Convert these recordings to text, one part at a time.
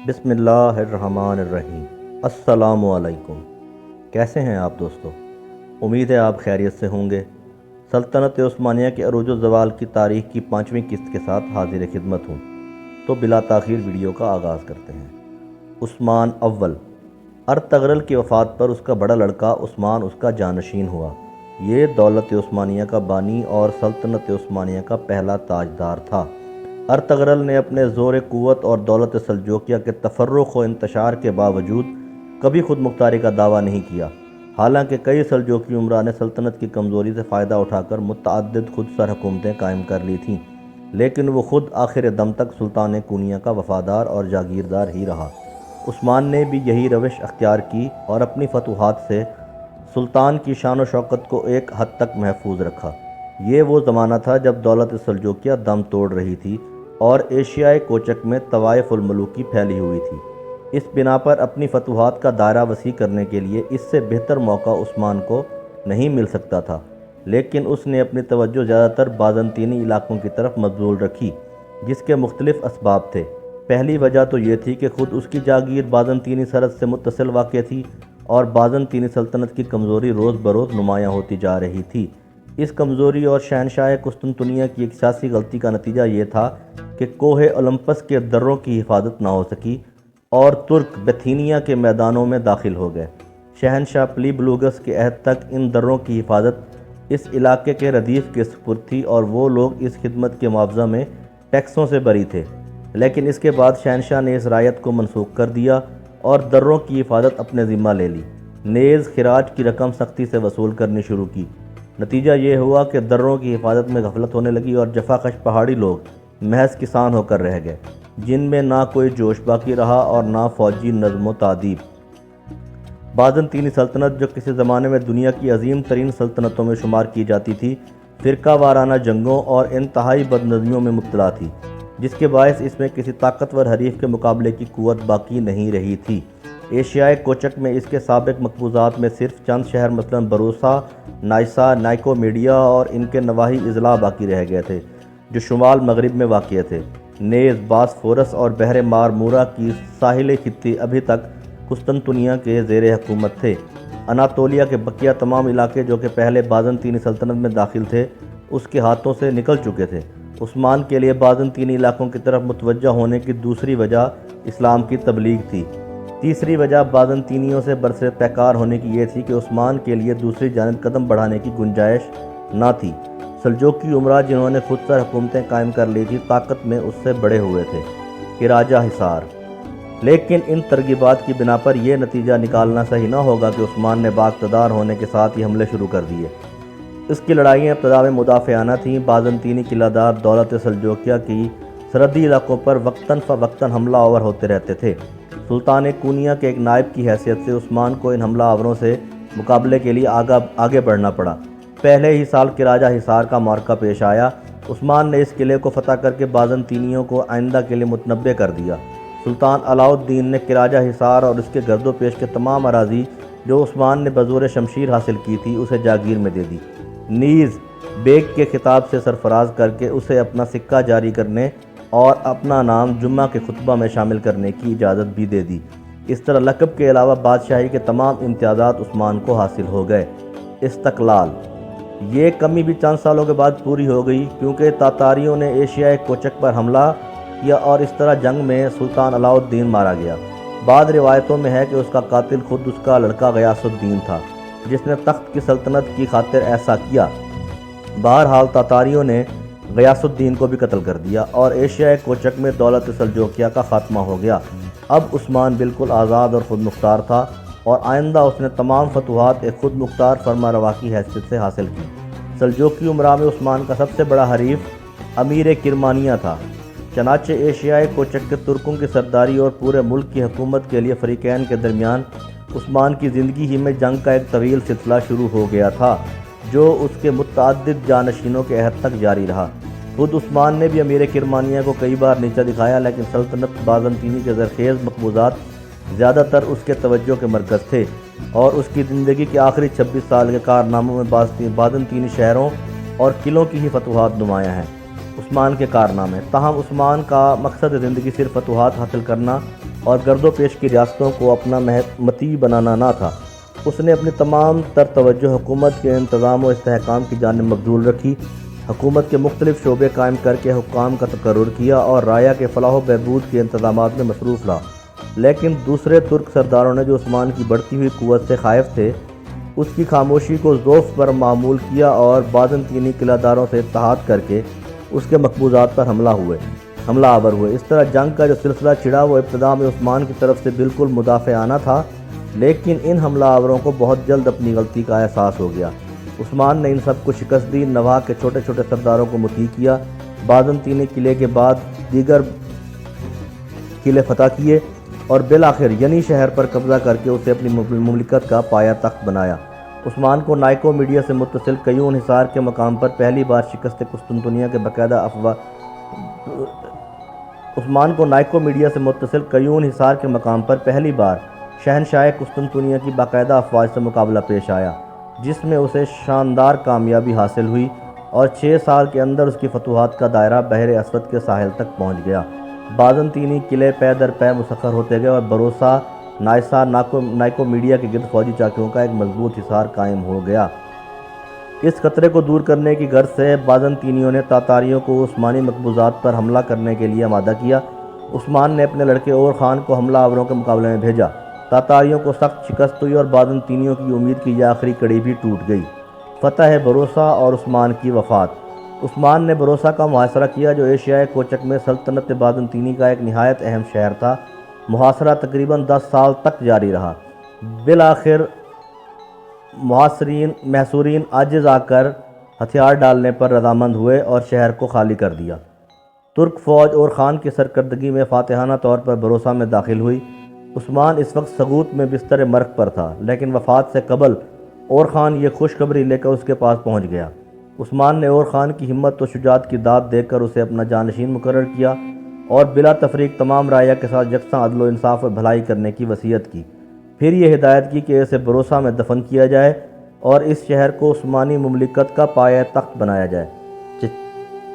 بسم اللہ الرحمن الرحیم۔ السلام علیکم۔ کیسے ہیں آپ دوستو؟ امید ہے آپ خیریت سے ہوں گے۔ سلطنت عثمانیہ کے عروج و زوال کی تاریخ کی 5ویں قسط کے ساتھ حاضر خدمت ہوں، تو بلا تاخیر ویڈیو کا آغاز کرتے ہیں۔ عثمان اول۔ ارطغرل کی وفات پر اس کا بڑا لڑکا عثمان اس کا جانشین ہوا۔ یہ دولت عثمانیہ کا بانی اور سلطنت عثمانیہ کا پہلا تاجدار تھا۔ ارطغرل نے اپنے زور قوت اور دولت سلجوقیہ کے تفرق و انتشار کے باوجود کبھی خود مختاری کا دعویٰ نہیں کیا، حالانکہ کئی سلجوقی عمرا نے سلطنت کی کمزوری سے فائدہ اٹھا کر متعدد خود سر حکومتیں قائم کر لی تھیں، لیکن وہ خود آخر دم تک سلطان کونیا کا وفادار اور جاگیردار ہی رہا۔ عثمان نے بھی یہی روش اختیار کی اور اپنی فتوحات سے سلطان کی شان و شوکت کو ایک حد تک محفوظ رکھا۔ یہ وہ زمانہ تھا جب دولت سلجوقیہ دم توڑ رہی تھی اور ایشیائے کوچک میں طوائف الملوکی پھیلی ہوئی تھی۔ اس بنا پر اپنی فتوحات کا دائرہ وسیع کرنے کے لیے اس سے بہتر موقع عثمان کو نہیں مل سکتا تھا، لیکن اس نے اپنی توجہ زیادہ تر بازنطینی علاقوں کی طرف مبذول رکھی، جس کے مختلف اسباب تھے۔ پہلی وجہ تو یہ تھی کہ خود اس کی جاگیر بازنطینی سرحد سے متصل واقع تھی اور بازنطینی سلطنت کی کمزوری روز بروز نمایاں ہوتی جا رہی تھی۔ اس کمزوری اور شہنشاہ قسطنطنیہ کی ایک سیاسی غلطی کا نتیجہ یہ تھا کہ کوہ اولمپس کے دروں کی حفاظت نہ ہو سکی اور ترک بیتھینیا کے میدانوں میں داخل ہو گئے۔ شہنشاہ پلیبلوگس کے عہد تک ان دروں کی حفاظت اس علاقے کے ردیف کے سپرد تھی اور وہ لوگ اس خدمت کے معاوضہ میں ٹیکسوں سے بری تھے، لیکن اس کے بعد شہنشاہ نے اس رعایت کو منسوخ کر دیا اور دروں کی حفاظت اپنے ذمہ لے لی، نیز خراج کی رقم سختی سے وصول کرنی شروع کی۔ نتیجہ یہ ہوا کہ دروں کی حفاظت میں غفلت ہونے لگی اور جفاکش پہاڑی لوگ محض کسان ہو کر رہ گئے، جن میں نہ کوئی جوش باقی رہا اور نہ فوجی نظم و تعدیب۔ بازنطینی سلطنت، جو کسی زمانے میں دنیا کی عظیم ترین سلطنتوں میں شمار کی جاتی تھی، فرقہ وارانہ جنگوں اور انتہائی بدنظمیوں میں مبتلا تھی، جس کے باعث اس میں کسی طاقتور حریف کے مقابلے کی قوت باقی نہیں رہی تھی۔ ایشیائے کوچک میں اس کے سابق مقبوضات میں صرف چند شہر مثلاً بروسا، نائسا، نائکومیڈیا اور ان کے نواحی اضلاع باقی رہ گئے تھے، جو شمال مغرب میں واقع تھے۔ نیز باسفورس اور بحر مارمورا کی ساحلی خطے ابھی تک قسطنطنیہ کے زیر حکومت تھے۔ اناطولیہ کے بقیہ تمام علاقے جو کہ پہلے بازنطینی سلطنت میں داخل تھے، اس کے ہاتھوں سے نکل چکے تھے۔ عثمان کے لیے بازنطینی علاقوں کی طرف متوجہ ہونے کی دوسری وجہ اسلام کی تبلیغ تھی۔ تیسری وجہ بازنطینیوں سے برسر پیکار ہونے کی یہ تھی کہ عثمان کے لیے دوسری جانب قدم بڑھانے کی گنجائش نہ تھی۔ سلجوقی عمرا جنہوں نے خود سر حکومتیں قائم کر لی تھی، طاقت میں اس سے بڑے ہوئے تھے۔ کراجہ حصار۔ لیکن ان ترغیبات کی بنا پر یہ نتیجہ نکالنا صحیح نہ ہوگا کہ عثمان نے بااقتدار ہونے کے ساتھ ہی حملے شروع کر دیے۔ اس کی لڑائیاں ابتدا میں مدافعانہ تھیں۔ بازنطینی قلعہ دار دولت سلجوقیہ کی سرحدی علاقوں پر وقتاً فوقتاً حملہ آور ہوتے رہتے تھے۔ سلطان کونیا کے ایک نائب کی حیثیت سے عثمان کو ان حملہ آوروں سے مقابلے کے لیے آگے بڑھنا پڑا۔ پہلے ہی سال کراجہ حصار کا معرکہ پیش آیا۔ عثمان نے اس قلعے کو فتح کر کے بازنطینیوں کو آئندہ کے لیے متنبع کر دیا۔ سلطان علاؤ الدین نے کراجہ حصار اور اس کے گرد و پیش کے تمام اراضی جو عثمان نے بزور شمشیر حاصل کی تھی، اسے جاگیر میں دے دی، نیز بیگ کے خطاب سے سرفراز کر کے اسے اپنا سکہ جاری کرنے اور اپنا نام جمعہ کے خطبہ میں شامل کرنے کی اجازت بھی دے دی۔ اس طرح لقب کے علاوہ بادشاہی کے تمام امتیازات عثمان کو حاصل ہو گئے۔ استقلال۔ یہ کمی بھی چند سالوں کے بعد پوری ہو گئی، کیونکہ تاتاریوں نے ایشیائے کوچک پر حملہ کیا اور اس طرح جنگ میں سلطان علاؤ الدین مارا گیا۔ بعض روایتوں میں ہے کہ اس کا قاتل خود اس کا لڑکا غیاث الدین تھا، جس نے تخت کی سلطنت کی خاطر ایسا کیا۔ بہرحال تاتاریوں نے غیاث الدین کو بھی قتل کر دیا اور ایشیائے کوچک میں دولت سلجوقیہ کا خاتمہ ہو گیا۔ اب عثمان بالکل آزاد اور خود مختار تھا اور آئندہ اس نے تمام فتوحات ایک خود مختار فرما روا کی حیثیت سے حاصل کی۔ سلجوقی عمرا میں عثمان کا سب سے بڑا حریف امیر کرمانیہ تھا، چنانچہ ایشیائے کوچک کے ترکوں کی سرداری اور پورے ملک کی حکومت کے لیے فریقین کے درمیان عثمان کی زندگی ہی میں جنگ کا ایک طویل سلسلہ شروع ہو گیا تھا، جو اس کے متعدد جانشینوں کے عہد تک جاری رہا۔ خود عثمان نے بھی امیر کرمانیہ کو کئی بار نیچا دکھایا، لیکن سلطنت بازنطینی کے زرخیز مقبوضات زیادہ تر اس کے توجہ کے مرکز تھے اور اس کی زندگی کے آخری 26 سال کے کارناموں میں بازنطینی شہروں اور قلعوں کی ہی فتوحات نمایاں ہیں۔ عثمان کے کارنامے۔ تاہم عثمان کا مقصد زندگی صرف فتوحات حاصل کرنا اور گرد و پیش کی ریاستوں کو اپنا مطیع بنانا نہ تھا۔ اس نے اپنی تمام تر توجہ حکومت کے انتظام و استحکام کی جانب مبذول رکھی، حکومت کے مختلف شعبے قائم کر کے حکام کا تقرر کیا اور رایا کے فلاح و بہبود کے انتظامات میں مصروف رہا۔ لیکن دوسرے ترک سرداروں نے جو عثمان کی بڑھتی ہوئی قوت سے خائف تھے، اس کی خاموشی کو ذوف پر معمول کیا اور بازنطینی قلعہ داروں سے اتحاد کر کے اس کے مقبوضات پر حملہ آور ہوئے۔ اس طرح جنگ کا جو سلسلہ چھڑا وہ ابتدا میں عثمان کی طرف سے بالکل مدافعانہ تھا، لیکن ان حملہ آوروں کو بہت جلد اپنی غلطی کا احساس ہو گیا۔ عثمان نے ان سب کو شکست دی، نواح کے چھوٹے چھوٹے سرداروں کو مطیع کیا، بازنطینی قلعے کے بعد دیگر قلعے فتح کیے اور بالآخر ینی شہر پر قبضہ کر کے اسے اپنی مملکت کا پایہ تخت بنایا۔ عثمان کو نائکو میڈیا سے متصل قیون حصار کے مقام پر پہلی بار شکست قسطنطنیہ کے مقام پر پہلی بار شہنشاہ قسطنطنیہ کی باقاعدہ افواج سے مقابلہ پیش آیا، جس میں اسے شاندار کامیابی حاصل ہوئی اور 6 سال کے اندر اس کی فتوحات کا دائرہ بحر اسود کے ساحل تک پہنچ گیا۔ بازنطینی قلعے پے در پے مسخر ہوتے گئے اور بروسا، نائسا، نائکو میڈیا کے گرد فوجی چاکیوں کا ایک مضبوط حصار قائم ہو گیا۔ اس خطرے کو دور کرنے کی غرض سے بازنطینیوں نے تاتاریوں کو عثمانی مقبوضات پر حملہ کرنے کے لیے آمادہ کیا۔ عثمان نے اپنے لڑکے اور خان کو حملہ آوروں کے مقابلے میں بھیجا۔ تاتاریوں کو سخت شکست ہوئی اور بازنطینیوں کی امید کی یہ آخری کڑی بھی ٹوٹ گئی۔ فتح بروسا اور عثمان کی وفات۔ عثمان نے بروسا کا محاصرہ کیا، جو ایشیائے کوچک میں سلطنت بازنطینی کا ایک نہایت اہم شہر تھا۔ محاصرہ تقریباً 10 سال تک جاری رہا۔ بالآخر محاصرین عاجز آ کر ہتھیار ڈالنے پر رضامند ہوئے اور شہر کو خالی کر دیا۔ ترک فوج اور خان کی سرکردگی میں فاتحانہ طور پر بروسا میں داخل ہوئی۔ عثمان اس وقت سقوط میں بستر مرگ پر تھا، لیکن وفات سے قبل اور خان یہ خوشخبری لے کر اس کے پاس پہنچ گیا۔ عثمان نے اور خان کی ہمت و شجاعت کی داد دے کر اسے اپنا جانشین مقرر کیا اور بلا تفریق تمام رعایا کے ساتھ یکساں عدل و انصاف اور بھلائی کرنے کی وصیت کی۔ پھر یہ ہدایت کی کہ اسے بروسا میں دفن کیا جائے اور اس شہر کو عثمانی مملکت کا پایہ تخت بنایا جائے۔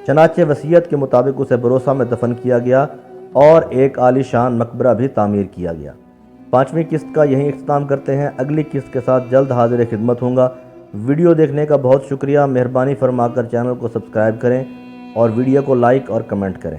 چنانچہ وصیت کے مطابق اسے بروسا میں دفن کیا گیا اور ایک عالی شان مقبرہ بھی تعمیر کیا گیا۔ 5ویں قسط کا یہیں اختتام کرتے ہیں۔ اگلی قسط کے ساتھ جلد حاضر خدمت ہوں گا۔ ویڈیو دیکھنے کا بہت شکریہ۔ مہربانی فرما کر چینل کو سبسکرائب کریں اور ویڈیو کو لائک اور کمنٹ کریں۔